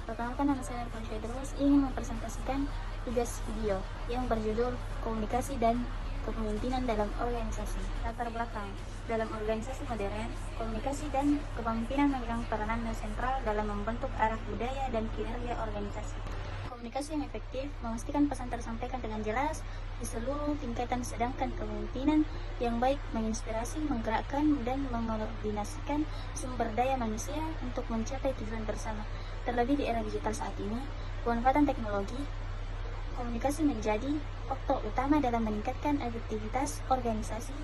Perkenalkan, nama saya Irfan Syedros, ingin mempresentasikan tugas video yang berjudul Komunikasi dan Kepemimpinan dalam Organisasi. Latar belakang: dalam organisasi modern, komunikasi dan kepemimpinan memegang peranan sentral dalam membentuk arah budaya dan kinerja organisasi. Komunikasi yang efektif memastikan pesan tersampaikan dengan jelas di seluruh tingkatan, sedangkan kepemimpinan yang baik menginspirasi, menggerakkan, dan mengkoordinasikan sumber daya manusia untuk mencapai tujuan bersama. Terlebih di era digital saat ini, pemanfaatan teknologi komunikasi menjadi faktor utama dalam meningkatkan efektivitas organisasi.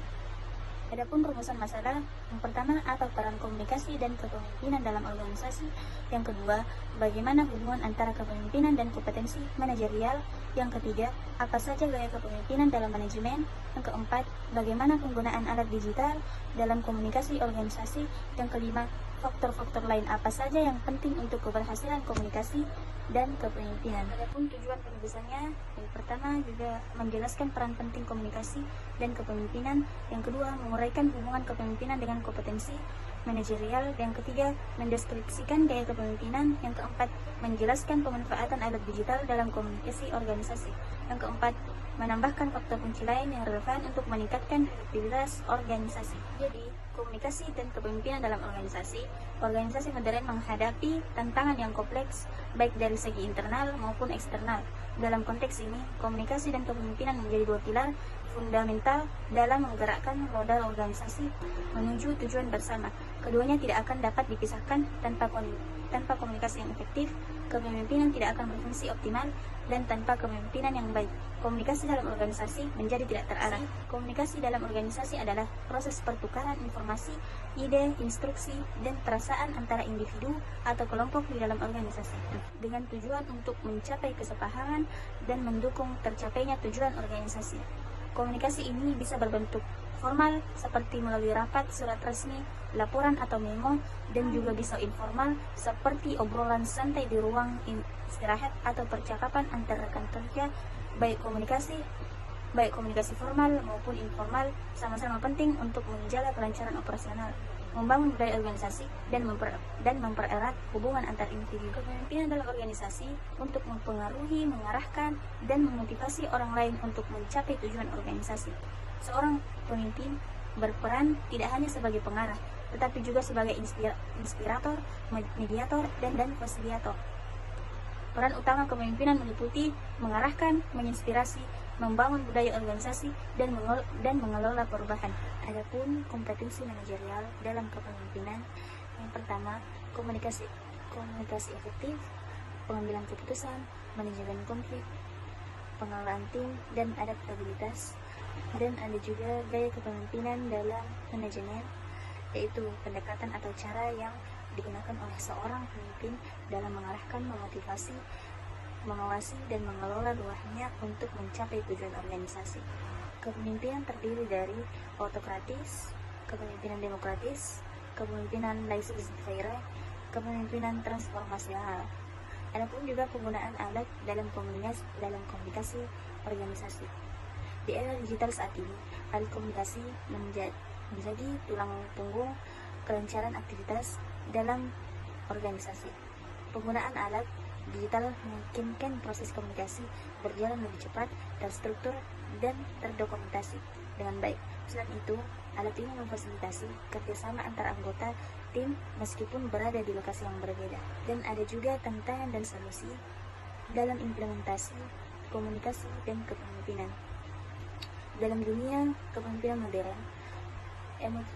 Adapun rumusan masalah, yang pertama, apa peran komunikasi dan kepemimpinan dalam organisasi? Yang kedua, bagaimana hubungan antara kepemimpinan dan kompetensi manajerial? Yang ketiga, apa saja gaya kepemimpinan dalam manajemen? Yang keempat, bagaimana penggunaan alat digital dalam komunikasi organisasi? Yang kelima, faktor-faktor lain apa saja yang penting untuk keberhasilan komunikasi dan kepemimpinan. Adapun tujuan penulisannya, yang pertama juga menjelaskan peran penting komunikasi dan kepemimpinan. Yang kedua, menguraikan hubungan kepemimpinan dengan kompetensi manajerial. Yang ketiga, mendeskripsikan gaya kepemimpinan. Yang keempat, menjelaskan pemanfaatan alat digital dalam komunikasi organisasi. Yang keempat, menambahkan faktor kunci lain yang relevan untuk meningkatkan efektivitas organisasi. Jadi, komunikasi dan kepemimpinan dalam organisasi modern menghadapi tantangan yang kompleks, baik dari segi internal maupun eksternal. Dalam konteks ini, komunikasi dan kepemimpinan menjadi dua pilar fundamental dalam menggerakkan roda organisasi menuju tujuan bersama. Keduanya tidak akan dapat dipisahkan. Tanpa komunikasi yang efektif, kepemimpinan tidak akan berfungsi optimal, dan tanpa kepemimpinan yang baik, komunikasi dalam organisasi menjadi tidak terarah. Komunikasi dalam organisasi adalah proses pertukaran informasi, ide, instruksi, dan perasaan antara individu atau kelompok di dalam organisasi dengan tujuan untuk mencapai kesepahaman dan mendukung tercapainya tujuan organisasi. Komunikasi ini bisa berbentuk formal seperti melalui rapat, surat resmi, laporan atau memo, dan juga bisa informal seperti obrolan santai di ruang istirahat atau percakapan antar rekan kerja. Baik komunikasi formal maupun informal sama-sama penting untuk menjaga kelancaran operasional, membangun budaya organisasi, dan mempererat hubungan antar individu. Kepemimpinan dalam organisasi untuk mempengaruhi, mengarahkan, dan memotivasi orang lain untuk mencapai tujuan organisasi. Seorang pemimpin berperan tidak hanya sebagai pengarah, tetapi juga sebagai inspirator, mediator, dan fasilitator. Peran utama kepemimpinan meliputi mengarahkan, menginspirasi, membangun budaya organisasi, dan mengelola perubahan. Adapun kompetensi manajerial dalam kepemimpinan, yang pertama, komunikasi efektif, pengambilan keputusan, manajemen konflik, pengelolaan tim, dan adaptabilitas. Dan ada juga gaya kepemimpinan dalam manajemen, yaitu pendekatan atau cara yang digunakan oleh seorang pemimpin dalam mengarahkan, memotivasi, mengawasi, dan mengelola buahnya untuk mencapai tujuan organisasi. Kepemimpinan terdiri dari autokratis, kepemimpinan demokratis, kepemimpinan laissez-faire, kepemimpinan transformasional. Adapun juga penggunaan alat dalam komunikasi organisasi. Di era digital saat ini, alat komunikasi menjadi tulang punggung kelancaran aktivitas dalam organisasi. Penggunaan alat digital memungkinkan proses komunikasi berjalan lebih cepat, terstruktur, dan terdokumentasi dengan baik. Selain itu, alat ini memfasilitasi kerjasama antar anggota tim meskipun berada di lokasi yang berbeda. Dan ada juga tantangan dan solusi dalam implementasi komunikasi dan kepemimpinan. Dalam dunia kepemimpinan modern,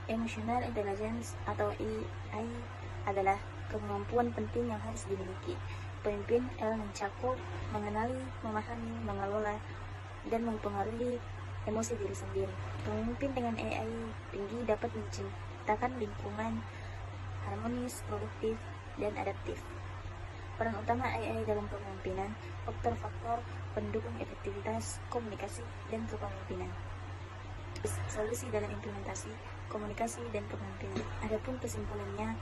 emotional intelligence atau AI adalah kemampuan penting yang harus dimiliki. Pemimpin mencakup mengenali, memahami, mengelola, dan mempengaruhi emosi diri sendiri. Pemimpin dengan AI tinggi dapat menciptakan lingkungan harmonis, produktif, dan adaptif. Peran utama AI dalam kepemimpinan, faktor-faktor pendukung efektivitas komunikasi dan kepemimpinan. Solusi dalam implementasi komunikasi dan kepemimpinan. Adapun kesimpulannya,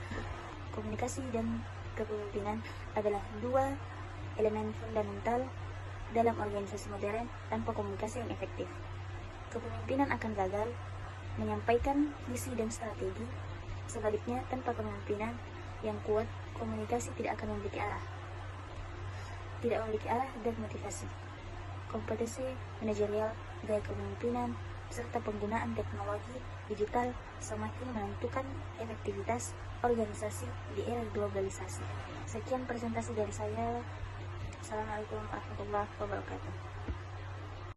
komunikasi dan kepemimpinan adalah dua elemen fundamental dalam organisasi modern. Tanpa komunikasi yang efektif, kepemimpinan akan gagal menyampaikan visi dan strategi. Sebaliknya, tanpa kepemimpinan yang kuat, komunikasi tidak akan memiliki arah. tidak memiliki arah dan motivasi. Kompetensi manajerial, gaya kepemimpinan, serta penggunaan teknologi digital semakin menentukan efektivitas organisasi di era globalisasi. Sekian presentasi dari saya. Assalamualaikum warahmatullahi wabarakatuh.